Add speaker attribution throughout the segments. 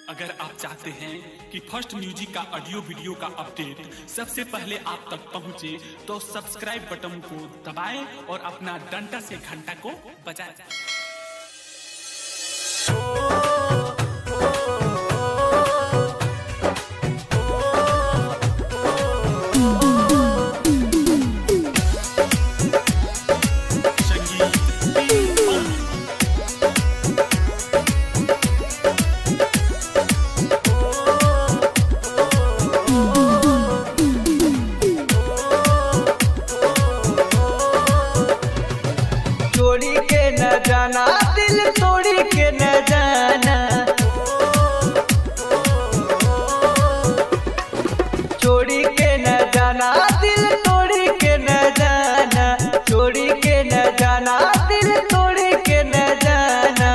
Speaker 1: अगर आप चाहते हैं कि फर्स्ट म्यूजिक का ऑडियो वीडियो का अपडेट सबसे पहले आप तक पहुंचे तो सब्सक्राइब बटन को दबाएं और अपना डंडा से घंटा को बजाएं।
Speaker 2: छोड़ी के न जाना दिल तोड़ी के न जाना, छोड़ी के न जाना दिल तोड़ी के न जाना, छोड़ी के न जाना दिल तोड़ी के न जाना।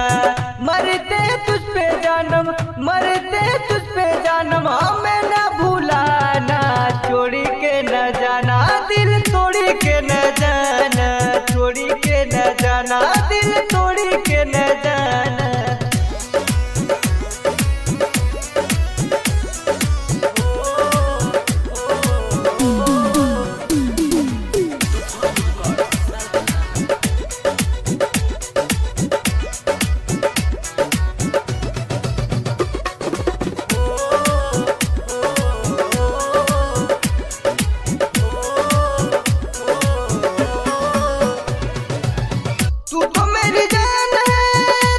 Speaker 2: मरते तुझ पे जानम, मरते तुझ पे जानम, हमें न भूलाना। छोड़ी के न जाना दिल तोड़ी के न जाना, छोड़ी के न जाना दिल तोड़ी के न जाना। तू तो मेरी जान है,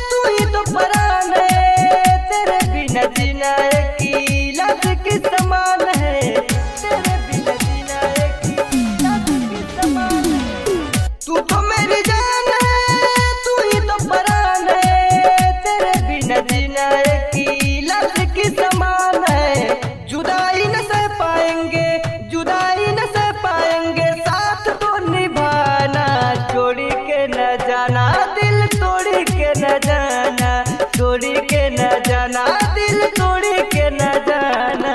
Speaker 2: तू ही तो परान है, तेरे बिना जीना की लाश के समान है, तेरे बिना जीना की लाश के समान है। तू तो मेरी जान है, तू ही तो परान है, तेरे बिना जीना की लाश के समान है। जुदाई न सह पाएंगे, जुदाई न सह पाएंगे, साथ तो निभाना। छोड़ी के न जाना दिल तोड़ी के न जाना, छोड़ी के न जाना दिल तोड़ी के न जाना।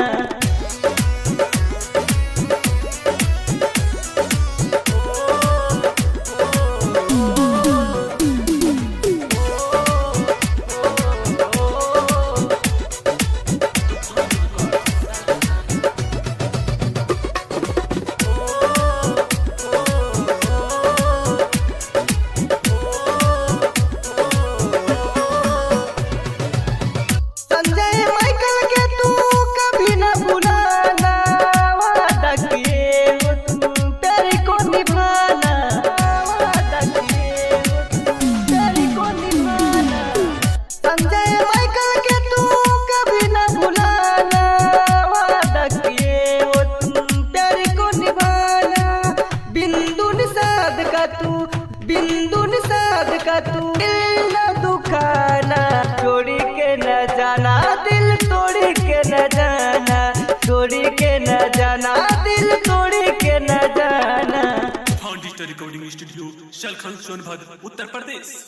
Speaker 2: संजय माइकल के तू कभी न भुलाना, वादा किए हो तुम तेरी को निभाना, वादा किए हो तुम तेरी को निभाना। संजय माइकल के तू कभी न भुलाना, वादा किए हो तुम तेरी को निभाना। बिंदु निषाद का तू, बिंदु निषाद का तू दिल न दुखाना। छोड़ी के न जाना दिल तोड़ी के न जाना, छोड़ी के न जाना दिल तोड़ी के न जाना।
Speaker 1: Digital recording studio Shalkhan Sonbhadra Uttar Pradesh.